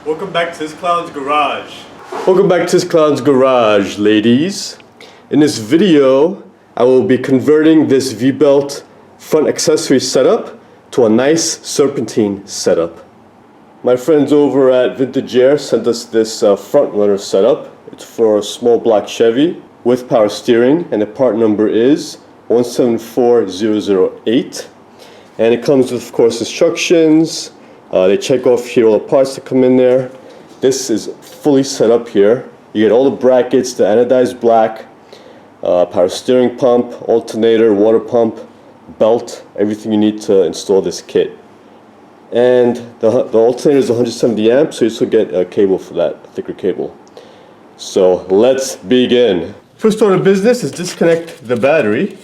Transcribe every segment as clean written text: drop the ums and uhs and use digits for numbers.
Welcome back to this clown's garage, ladies. In this video, I will be converting this V-belt front accessory setup to a nice Serpentine setup. My friends over at Vintage Air sent us this front runner setup. It's for a small block Chevy with power steering, and the part number is 174008. And it comes with, of course, instructions. They check off here all the parts that come in there. This is fully set up here. You get all the brackets, the anodized black, power steering pump, alternator, water pump, belt, everything you need to install this kit. And the alternator is 170 amps, so you still get a cable for that, a thicker cable. So let's begin. First order of business is disconnect the battery.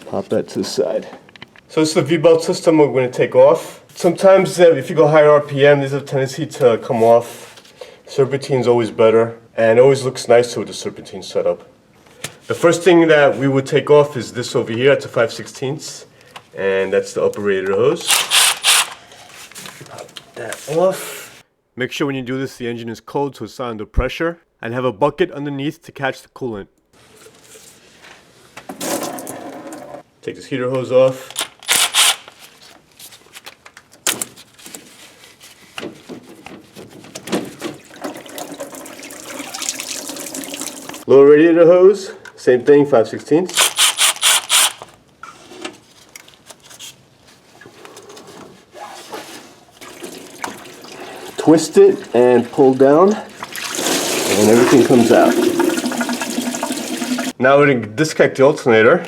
Pop that to the side. So this is the V-belt system we're going to take off. Sometimes if you go higher RPM, there's a tendency to come off. Serpentine's always better, and it always looks nicer with the Serpentine setup. The first thing that we would take off is this over here. It's a 5/16, and that's the upper radiator hose. Pop that off. Make sure when you do this the engine is cold so it's not under pressure, and have a bucket underneath to catch the coolant. Take this heater hose off. Lower radiator hose, same thing, 5/16. Twist it and pull down, and everything comes out. Now we're going to disconnect the alternator.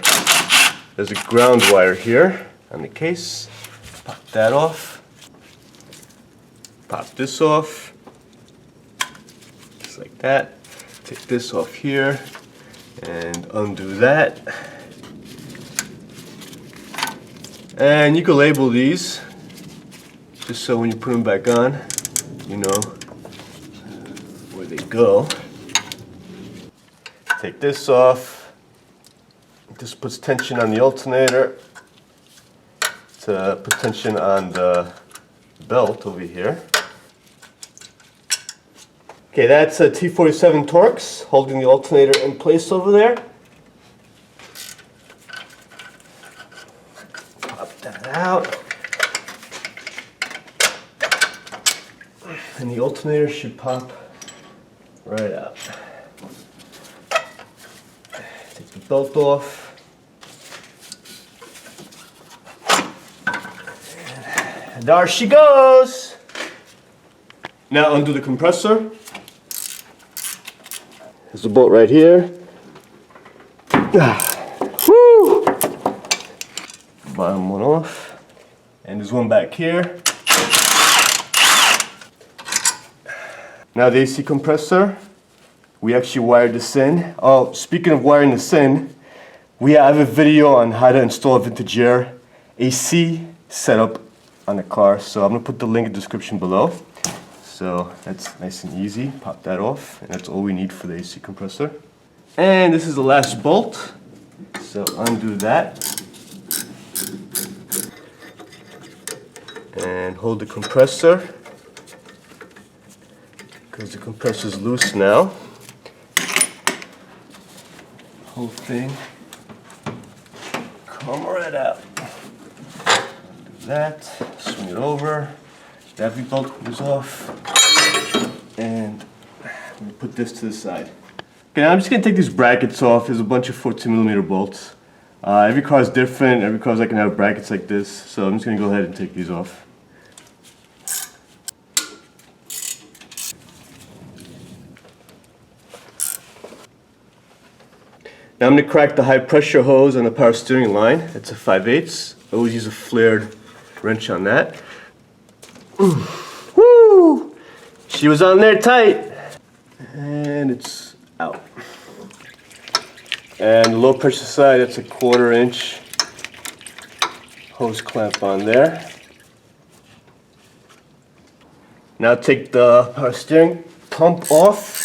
There's a ground wire here on the case. Pop that off. Pop this off. Just like that. Take this off here and undo that. And you can label these just so when you put them back on, you know where they go. Take this off. This puts tension on the alternator to put tension on the belt over here. Okay, that's a T47 Torx holding the alternator in place over there. Pop that out. And the alternator should pop right out. Take the belt off. And there she goes. Now undo the compressor. There's the bolt right here. Woo! Bottom one off. And there's one back here. Now the AC compressor, we actually wired this in. Oh, speaking of wiring this in, we have a video on how to install a Vintage Air AC setup on the car. So I'm going to put the link in the description below. So that's nice and easy. Pop that off, and that's all we need for the AC compressor. And this is the last bolt. So undo that. And hold the compressor, because the compressor is loose now. Whole thing come right out. Do that, swing it over. That V-bolt goes off, and I'm going to put this to the side. Okay, now I'm just going to take these brackets off. There's a bunch of 14mm bolts. Every car is different. Every car is not going to have brackets like this, so I'm just going to go ahead and take these off. Now I'm going to crack the high pressure hose on the power steering line. It's a 5/8. I always use a flared wrench on that. Woo! She was on there tight. And it's out. And the low pressure side, that's a 1/4 inch hose clamp on there. Now take the power steering pump off.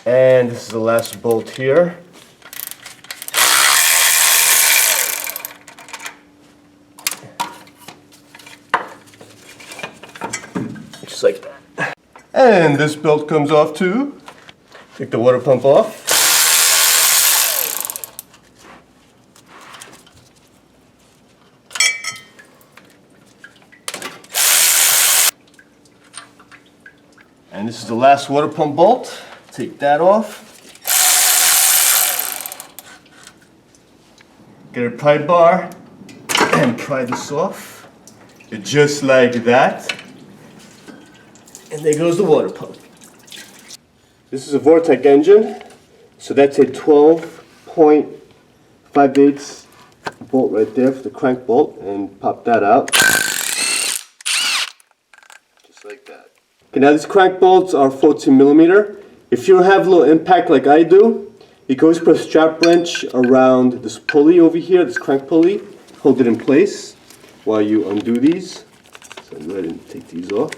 And this is the last bolt here. Just like that. And this bolt comes off too. Take the water pump off. And this is the last water pump bolt. Take that off. Get a pry bar and pry this off. Just like that. And there goes the water pump. This is a Vortec engine. So that's a 12.58 bolt right there for the crank bolt. And pop that out. Just like that. Okay, now these crank bolts are 14 millimeter. If you have a little impact like I do, you can always put a strap wrench around this pulley over here, this crank pulley. Hold it in place while you undo these. So I'm going to take these off.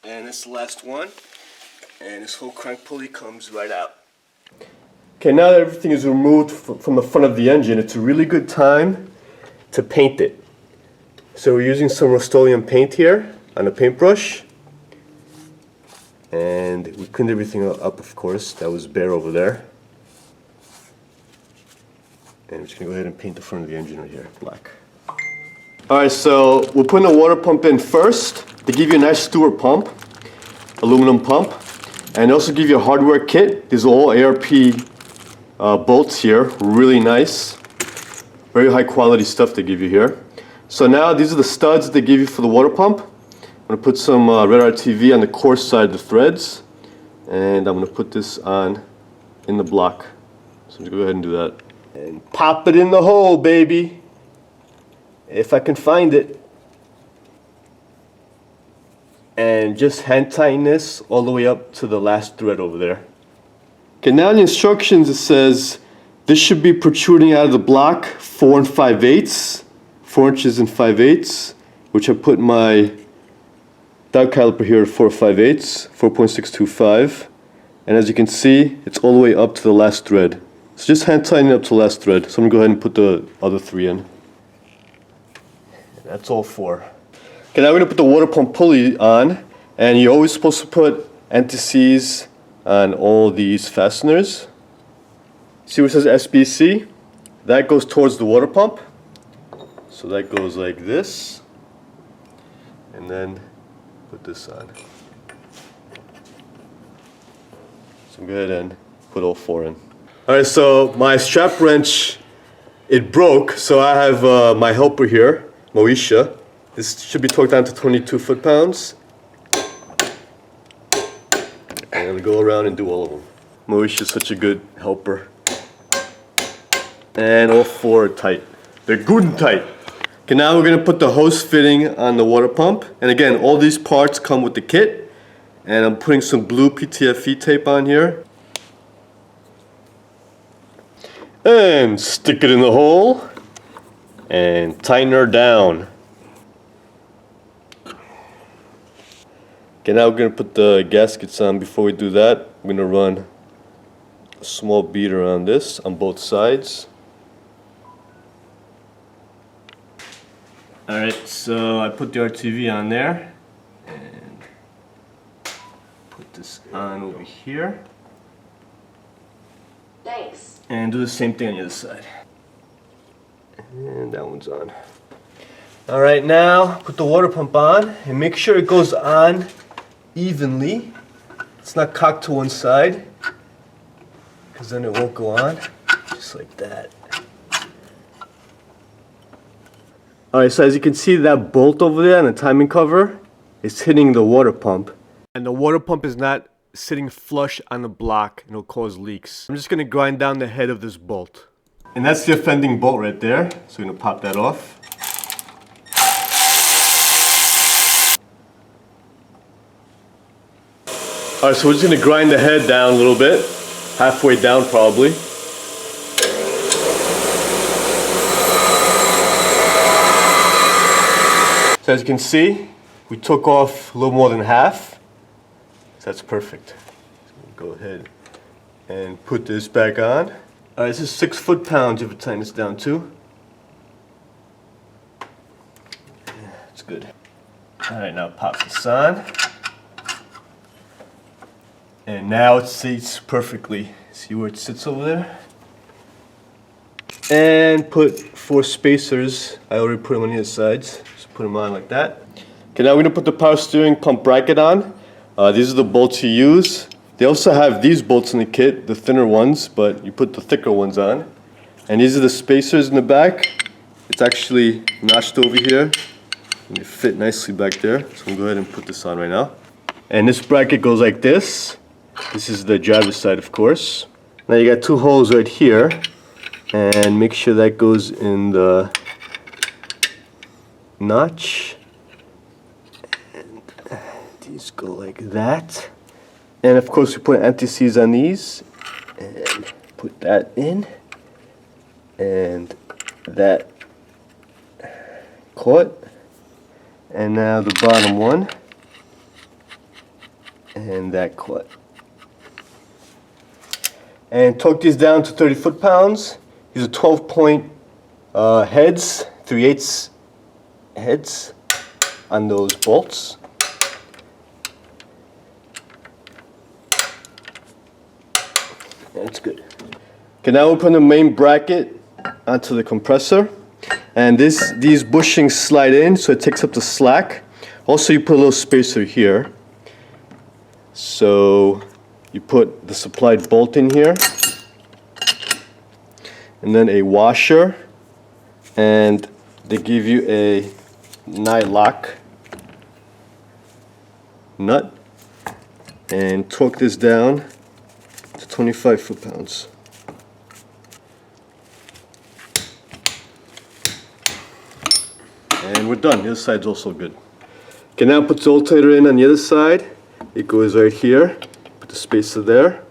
And this is the last one. And this whole crank pulley comes right out. Okay, now that everything is removed from the front of the engine, it's a really good time to paint it. So we're using some Rust-Oleum paint here on a paintbrush. And we cleaned everything up, of course. That was bare over there. And I'm just going to go ahead and paint the front of the engine right here, black. Alright, so we're putting the water pump in first. They give you a nice Stewart pump, aluminum pump. And they also give you a hardware kit. These are all ARP bolts here, really nice. Very high quality stuff they give you here. So now these are the studs they give you for the water pump. I'm going to put some red RTV on the coarse side of the threads. And I'm going to put this on in the block. So I'm just going to go ahead and do that. And pop it in the hole, baby. If I can find it. And just hand tighten this all the way up to the last thread over there. Okay, now in the instructions it says this should be protruding out of the block 4 5/8, 4 inches and 5/8, which I put my dial caliper here at 4 5/8, 4.625, and as you can see, it's all the way up to the last thread. So just hand tighten it up to the last thread. So I'm gonna go ahead and put the other 3 in. And that's all 4. Okay, now we're gonna put the water pump pulley on, and you're always supposed to put anti-seize on all these fasteners. See where it says SBC? That goes towards the water pump. So that goes like this. And then put this on. So go ahead and put all 4 in. Alright, so my strap wrench, it broke. So I have my helper here, Moesha. This should be torqued down to 22 foot-pounds. I'm going to go around and do all of them. Moesha is such a good helper. And all 4 are tight. They're good and tight. Okay, now we're going to put the hose fitting on the water pump. And again, all these parts come with the kit. And I'm putting some blue PTFE tape on here. And stick it in the hole. And tighten her down. Okay, now we're going to put the gaskets on. Before we do that, we're going to run a small bead around this on both sides. Alright, so I put the RTV on there. And put this on over here. Thanks. And do the same thing on the other side. And that one's on. Alright, now put the water pump on and make sure it goes on evenly. It's not cocked to one side, because then it won't go on. Just like that. Alright, so as you can see, that bolt over there on the timing cover is hitting the water pump. And the water pump is not sitting flush on the block, and it'll cause leaks. I'm just going to grind down the head of this bolt. And that's the offending bolt right there. So we're going to pop that off. Alright, so we're just going to grind the head down a little bit. Halfway down probably. So as you can see, we took off a little more than half. So that's perfect. So go ahead and put this back on. Alright, this is 6 foot-pounds if you tighten this down too. Yeah, that's good. Alright, now pop this on. And now it seats perfectly. See where it sits over there? And put 4 spacers. I already put them on either sides. Just put them on like that. Okay, now we're going to put the power steering pump bracket on. These are the bolts you use. They also have these bolts in the kit, the thinner ones, but you put the thicker ones on. And these are the spacers in the back. It's actually notched over here. And they fit nicely back there. So I'm going to go ahead and put this on right now. And this bracket goes like this. This is the driver's side, of course. Now you got 2 holes right here. And make sure that goes in the notch. And these go like that. And of course we put anti-seize on these. And put that in. And that caught. And now the bottom one. And that caught. And torque these down to 30 foot-pounds. These are 12-point heads, 3/8 heads on those bolts. That's good. Okay, now we'll put the main bracket onto the compressor. And these bushings slide in, so it takes up the slack. Also, you put a little spacer here. So you put the supplied bolt in here. And then a washer, and they give you a nylock nut, and torque this down to 25 foot-pounds. And we're done. The other side's also good. Okay, now put the alternator in on the other side. It goes right here. Put the spacer there.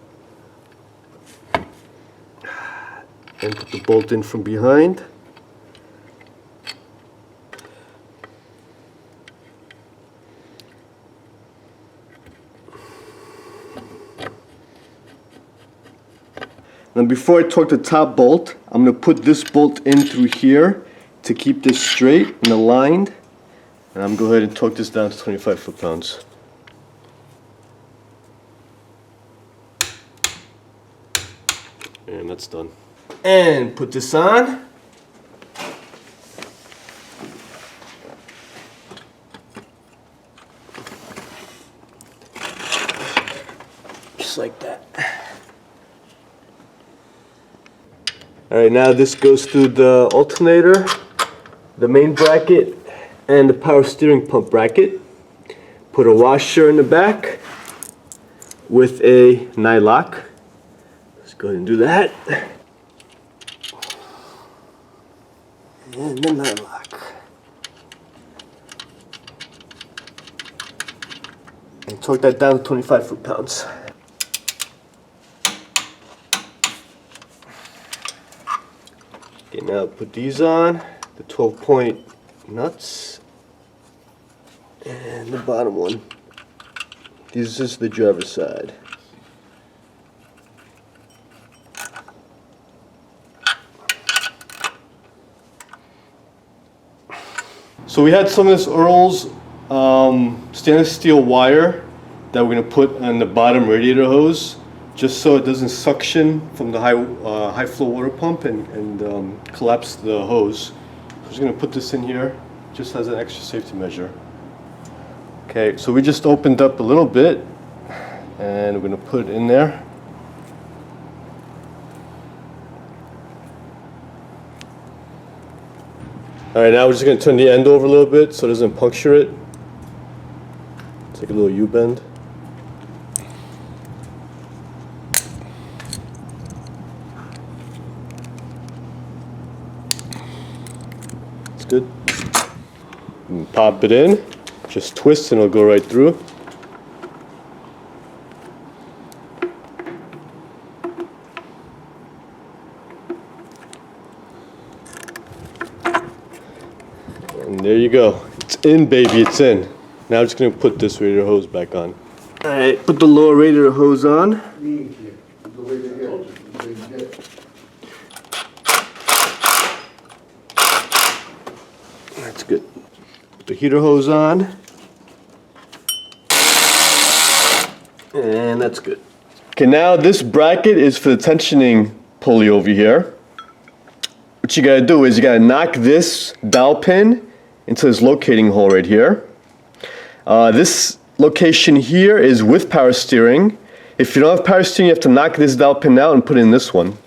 And put the bolt in from behind. Now before I torque the top bolt, I'm going to put this bolt in through here to keep this straight and aligned. And I'm going to go ahead and torque this down to 25 foot-pounds. And that's done. And put this on. Just like that. Alright, now this goes through the alternator, the main bracket, and the power steering pump bracket. Put a washer in the back with a nylock. Let's go ahead and do that. And the nylock. And torque that down to 25 foot-pounds. Okay, now put these on, the 12-point nuts, and the bottom one. This is the driver's side. So we had some of this Earl's stainless steel wire that we're going to put on the bottom radiator hose, just so it doesn't suction from the high flow water pump and collapse the hose. So we're just going to put this in here just as an extra safety measure. Okay, so we just opened up a little bit and we're going to put it in there. Alright, now we're just going to turn the end over a little bit so it doesn't puncture it. Take a little U-bend. It's good. And pop it in. Just twist and it'll go right through. And there you go. It's in, baby, it's in. Now I'm just gonna put this radiator hose back on. Alright, put the lower radiator hose on. That's good. Put the heater hose on. And that's good. Okay, now this bracket is for the tensioning pulley over here. What you gotta do is you gotta knock this dowel pin into this locating hole right here. This location here is with power steering. If you don't have power steering, you have to knock this dowel pin out and put it in this one.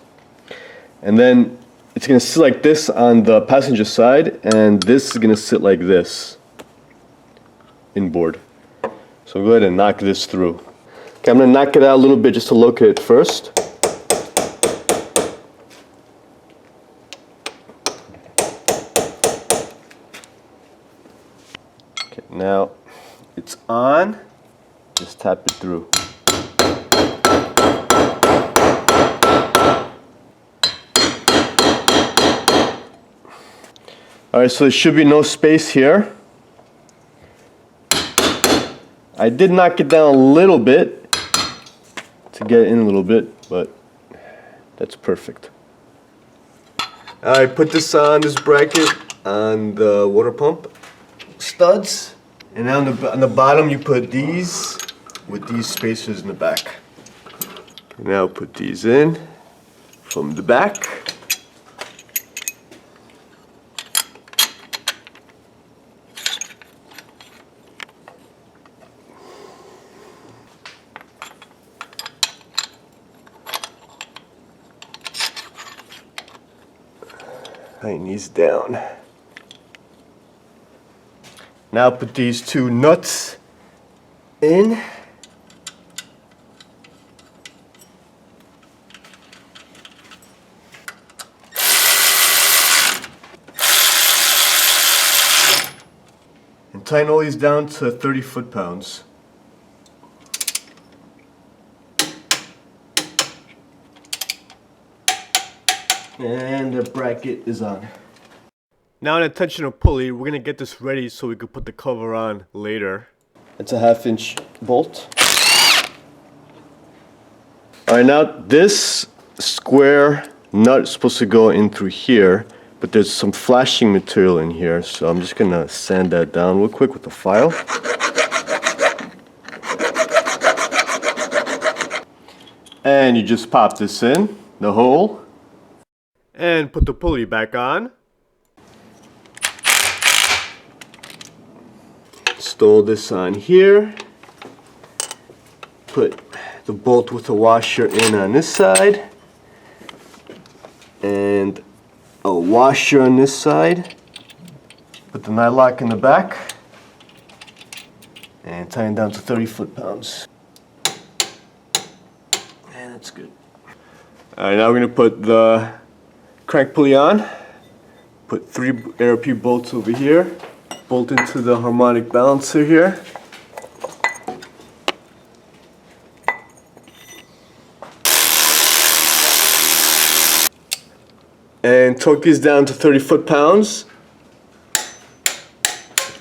And then it's gonna sit like this on the passenger side, and this is gonna sit like this inboard. So go ahead and knock this through. Okay, I'm gonna knock it out a little bit just to locate it first. Okay, now it's on. Just tap it through. Alright, so there should be no space here. I did knock it down a little bit to get it in a little bit, but that's perfect. I put this on this bracket on the water pump studs, and now on the bottom you put these with these spacers in the back. Now put these in from the back. Tighten these down. Now put these two nuts in. And tighten all these down to 30 foot-pounds. And the bracket is on. Now in the tensioner pulley, we're gonna get this ready so we can put the cover on later. It's a 1/2-inch bolt. Alright, now this square nut is supposed to go in through here, but there's some flashing material in here, so I'm just gonna sand that down real quick with the file. And you just pop this in, the hole. And put the pulley back on. Install this on here. Put the bolt with the washer in on this side. And a washer on this side. Put the nylock in the back. And tighten down to 30 foot-pounds. And that's good. Alright, now we're going to put the crank pulley on. Put 3 ARP bolts over here. Bolt into the harmonic balancer here. And torque these down to 30 foot-pounds.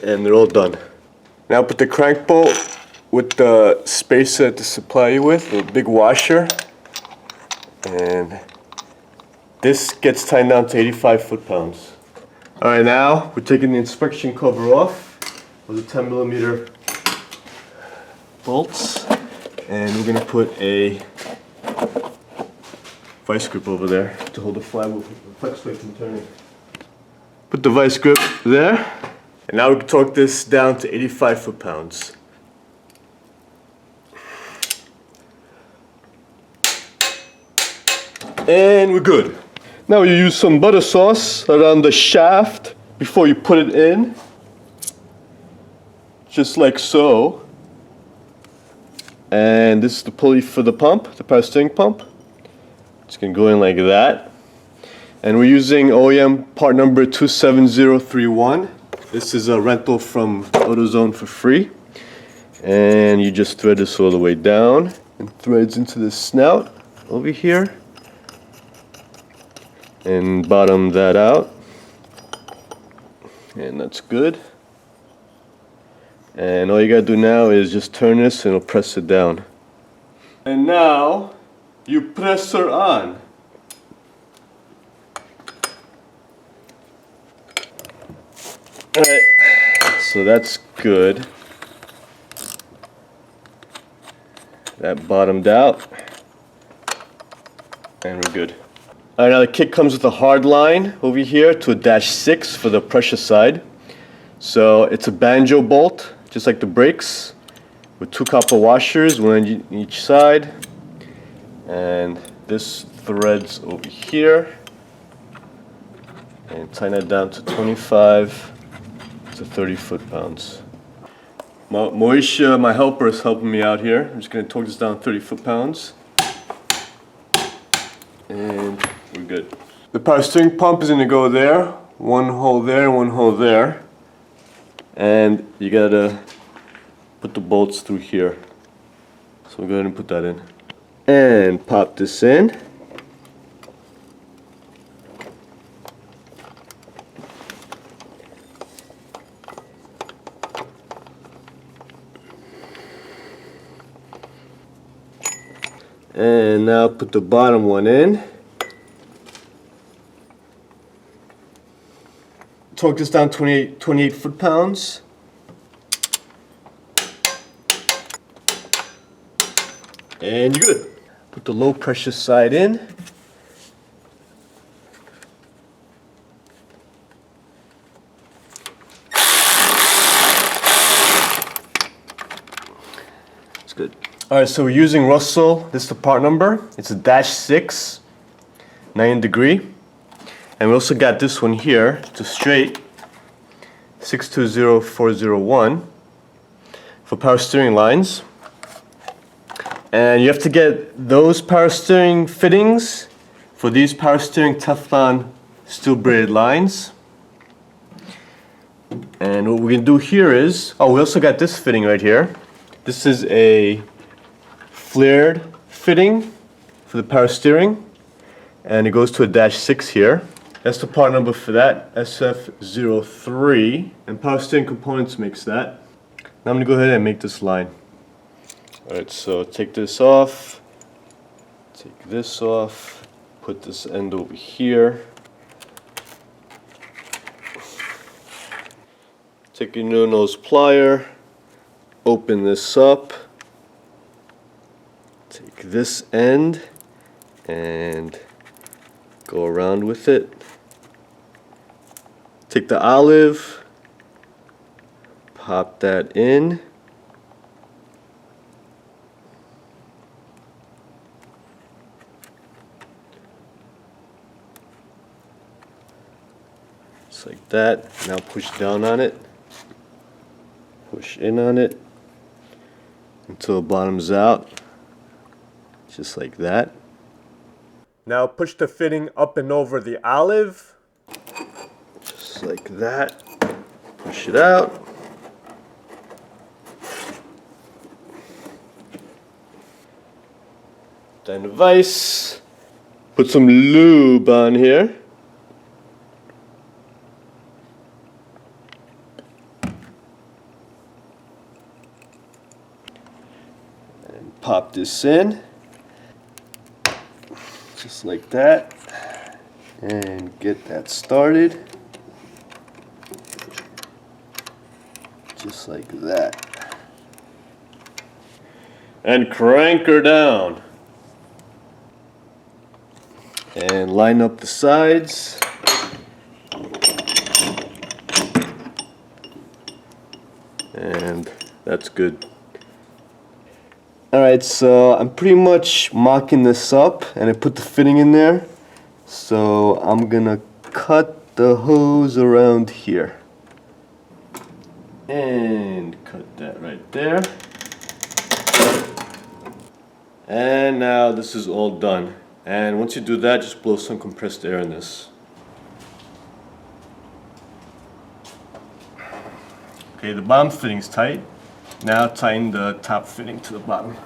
And they're all done. Now put the crank bolt with the spacer to supply you with, the big washer. And this gets tightened down to 85 foot-pounds. Alright, now we're taking the inspection cover off with the 10mm bolts, and we're going to put a vice grip over there to hold the flywheel flex plate from turning. Put the vice grip there, and now we can torque this down to 85 foot-pounds. And we're good. Now you use some butter sauce around the shaft before you put it in. Just like so. And this is the pulley for the pump, the power steering pump. It's going to go in like that. And we're using OEM part number 27031. This is a rental from AutoZone for free. And you just thread this all the way down and threads into the snout over here. And bottom that out, and that's good. And all you gotta do now is just turn this and it'll press it down. And now you press her on. Alright, so that's good. That bottomed out. And we're good. Alright, now the kit comes with a hard line over here to a -6 for the pressure side. So it's a banjo bolt, just like the brakes, with 2 copper washers, one on each side. And this threads over here. And tighten it down to 25 to 30 foot-pounds. Moisha, my helper, is helping me out here. I'm just going to torque this down 30 foot-pounds. And we're good. The power steering pump is going to go there. One hole there, one hole there. And you got to put the bolts through here. So we'll go ahead and put that in. And pop this in. And now put the bottom one in. Torque this down 28 foot-pounds. And you're good. Put the low pressure side in. It's good. Alright, so we're using Russell. This is the part number. It's a -6, 9 degree. And we also got this one here, it's a straight 620401 for power steering lines. And you have to get those power steering fittings for these power steering Teflon steel braided lines. And what we're going to do here is, oh, we also got this fitting right here. This is a flared fitting for the power steering, and it goes to a -6 here. That's the part number for that, SF03, and Power Steering Components makes that. Now I'm going to go ahead and make this line. Alright, so take this off, take this off, put this end over here. Take your new nose plier, open this up, take this end and go around with it. Take the olive, pop that in. Just like that. Now push down on it. Push in on it until it bottoms out. Just like that. Now push the fitting up and over the olive. Just like that. Push it out. Then the vise. Put some lube on here. And pop this in. Just like that. And get that started. Just like that. And crank her down. And line up the sides. And that's good. Alright, so I'm pretty much mocking this up, and I put the fitting in there. So I'm gonna cut the hose around here. And cut that right there. And now this is all done. And once you do that, just blow some compressed air in this. Okay, the bottom fitting's tight. Now tighten the top fitting to the bottom.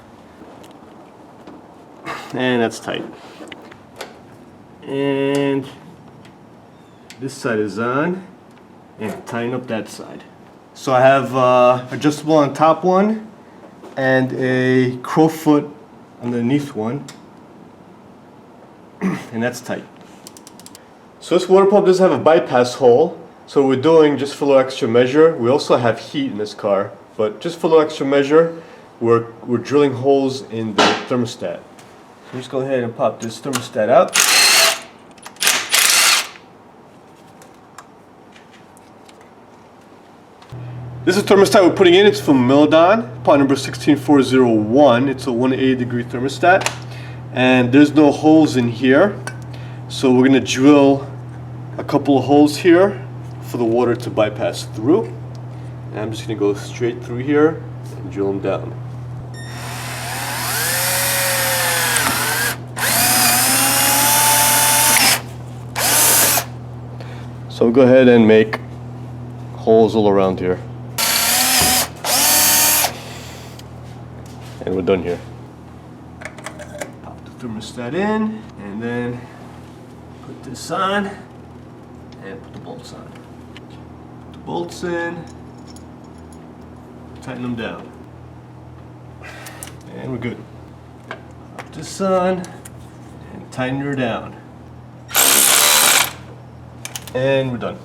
And that's tight. And this side is on. And tighten up that side. So I have adjustable on top one and a crowfoot underneath one, and that's tight. So this water pump does have a bypass hole. So what we're doing, just for a little extra measure, we also have heat in this car, but just for a little extra measure, we're drilling holes in the thermostat. So just go ahead and pop this thermostat out. This is the thermostat we're putting in. It's from Milodon, part number 16401. It's a 180-degree thermostat, and there's no holes in here. So we're gonna drill a couple of holes here for the water to bypass through. And I'm just gonna go straight through here and drill them down. So we'll go ahead and make holes all around here. And we're done here. Pop the thermostat in, and then put this on, and put the bolts on. Put the bolts in, tighten them down, and we're good. Put this on, and tighten her down. And we're done.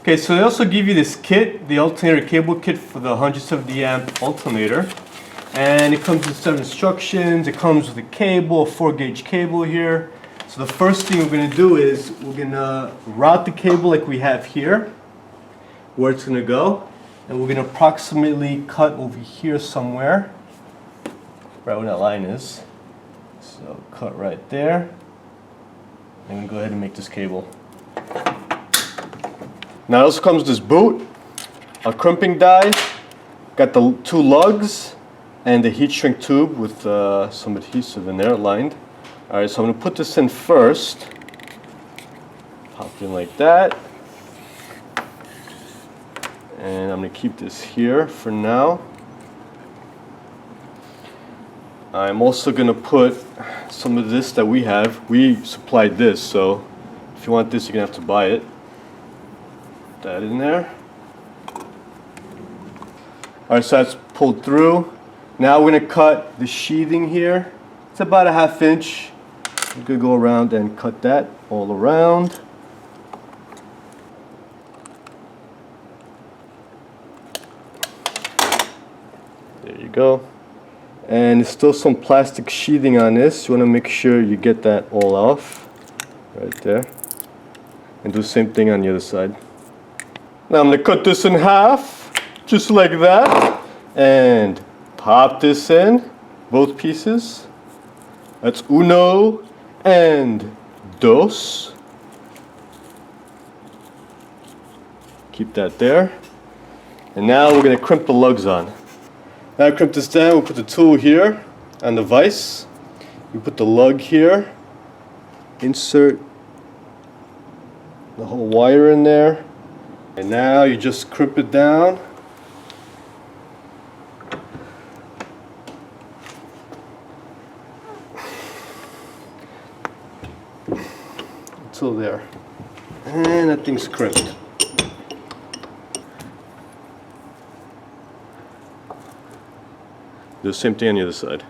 Okay, so they also give you this kit, the alternator cable kit for the 170 amp alternator. And it comes with some instructions. It comes with a cable, a 4-gauge cable here. So the first thing we're going to do is we're going to route the cable like we have here, where it's going to go. And we're going to approximately cut over here somewhere, right where that line is. So cut right there. And we go ahead and make this cable. Now this comes with this boot, a crimping die, got the 2 lugs, and the heat shrink tube with some adhesive in there lined. Alright, so I'm going to put this in first. Pop it in like that. And I'm going to keep this here for now. I'm also going to put some of this that we have. We supplied this, so if you want this, you're going to have to buy it. Put that in there. Alright, so that's pulled through. Now we're going to cut the sheathing here. It's about a 1/2 inch. We're going to go around and cut that all around. There you go. And there's still some plastic sheathing on this. You want to make sure you get that all off. Right there. And do the same thing on the other side. Now I'm going to cut this in half. Just like that. And pop this in, both pieces. That's uno and dos. Keep that there. And now we're going to crimp the lugs on. Now I crimp this down, we'll put the tool here on the vise. We put the lug here. Insert the whole wire in there. And now you just crimp it down. Until there. And that thing's crimped. Do the same thing on the other side.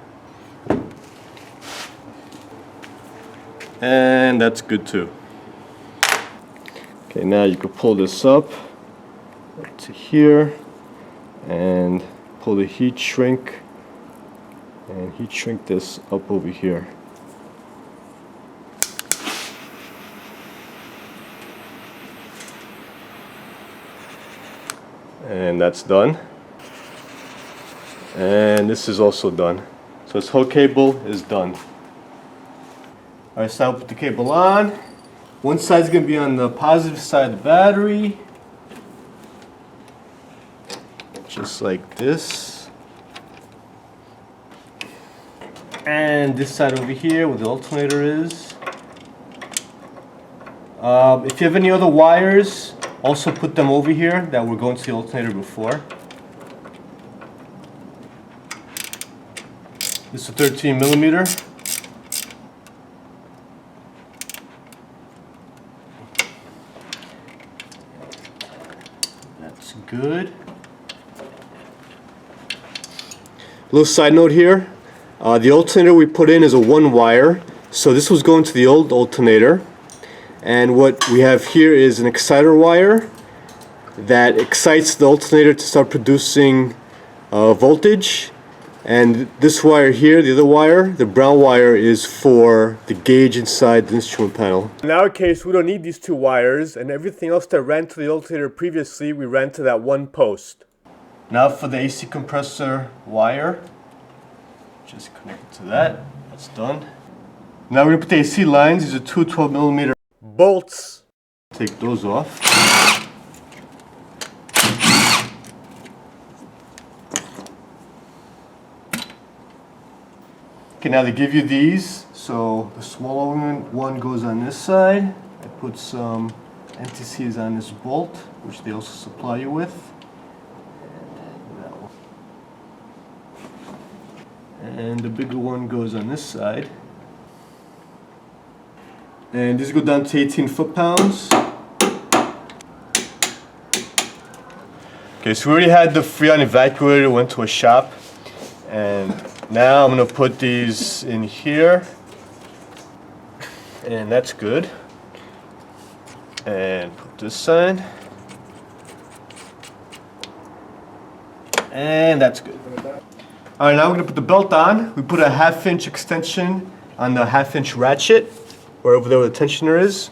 And that's good too. Okay, now you can pull this up to here and pull the heat shrink and heat shrink this up over here. And that's done. And this is also done. So this whole cable is done. Alright, so I'll put the cable on. One side is going to be on the positive side of the battery. Just like this. And this side over here where the alternator is. If you have any other wires, also put them over here that were going to the alternator before. This is a 13mm. That's good. Little side note here, the alternator we put in is a 1-wire, so this was going to the old alternator, and what we have here is an exciter wire that excites the alternator to start producing voltage, and this wire here, the other wire, the brown wire, is for the gauge inside the instrument panel. In our case, we don't need these 2 wires, and everything else that ran to the alternator previously, we ran to that 1 post. Now for the AC compressor wire, just connect it to that, that's done. Now we're going to put the AC lines. These are 2 12mm bolts. Take those off. Okay, now they give you these. So the smaller one goes on this side. I put some NTCs on this bolt, which they also supply you with. And the bigger one goes on this side. And these go down to 18 foot-pounds. Okay, so we already had the Freon evacuator, went to a shop, and now I'm going to put these in here, and that's good. And put this side, and that's good. Alright, now we're going to put the belt on. We put a 1/2-inch extension on the 1/2-inch ratchet, wherever the tensioner is.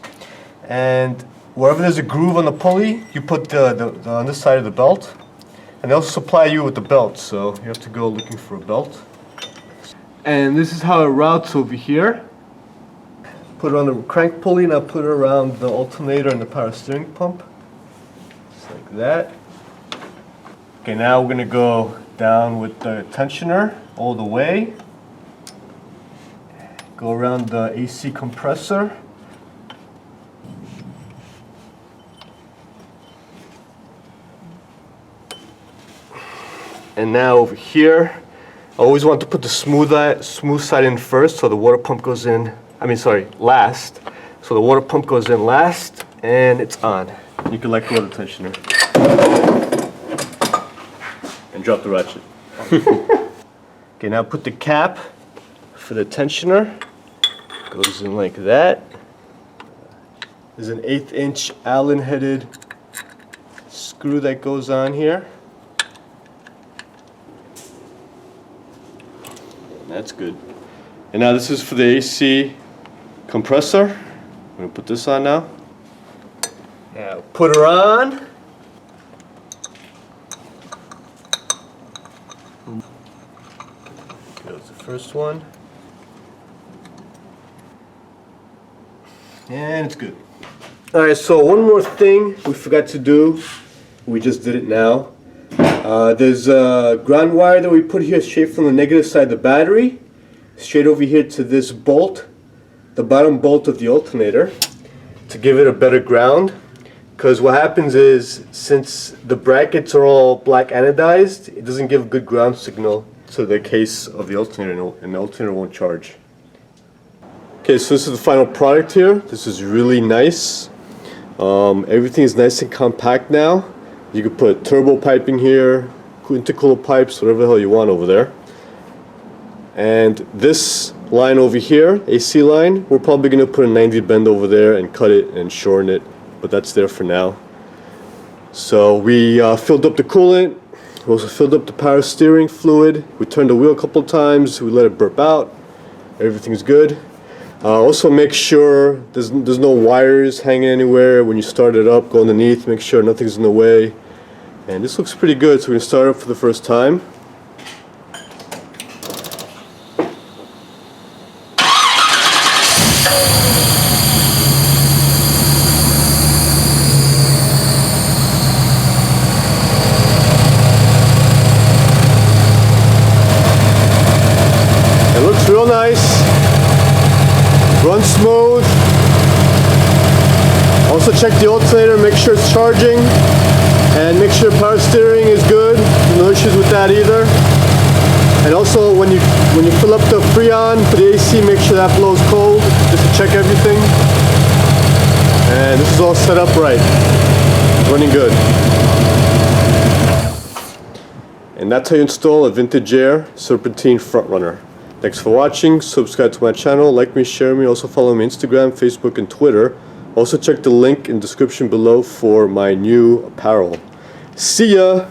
And wherever there's a groove on the pulley, you put the on this side of the belt. And they'll supply you with the belt, so you have to go looking for a belt. And this is how it routes over here. Put it on the crank pulley, and I'll put it around the alternator and the power steering pump. Just like that. Okay, now we're going to go down with the tensioner all the way. Go around the AC compressor. And now over here, I always want to put the smooth side in first, so the water pump goes in, last. So the water pump goes in last, and it's on. You can let go of the tensioner. And drop the ratchet. Okay, now put the cap for the tensioner. Goes in like that. There's an 1/8-inch Allen-headed screw that goes on here. And that's good. And now this is for the AC compressor. I'm going to put this on now. Now put her on. Goes the first one. And it's good. Alright, so one more thing we forgot to do. We just did it now. There's a ground wire that we put here straight from the negative side of the battery, straight over here to this bolt, the bottom bolt of the alternator, to give it a better ground. Because what happens is, since the brackets are all black anodized, it doesn't give a good ground signal to the case of the alternator, and the alternator won't charge. Okay, so this is the final product here. This is really nice. Everything is nice and compact now. You can put turbo piping here, intercooler pipes, whatever the hell you want over there. And this line over here, AC line, we're probably going to put a 90 bend over there and cut it and shorten it, but that's there for now. So we filled up the coolant, we also filled up the power steering fluid, we turned the wheel a couple of times, we let it burp out, everything's good. Also make sure there's no wires hanging anywhere when you start it up. Go underneath, make sure nothing's in the way. And this looks pretty good, so we're going to start it for the first time. It looks real nice. Runs smooth. Also check the alternator, make sure it's charging, and make sure power steering is good. No issues with that either. And also when you fill up the Freon for the AC, make sure that blows cold, just to check everything. And this is all set up right. It's running good. And that's how you install a vintage air Serpentine front runner. Thanks for watching. Subscribe to my channel, like me, share me. Also follow me on Instagram, Facebook, and Twitter. Also check the link in the description below for my new apparel. See ya!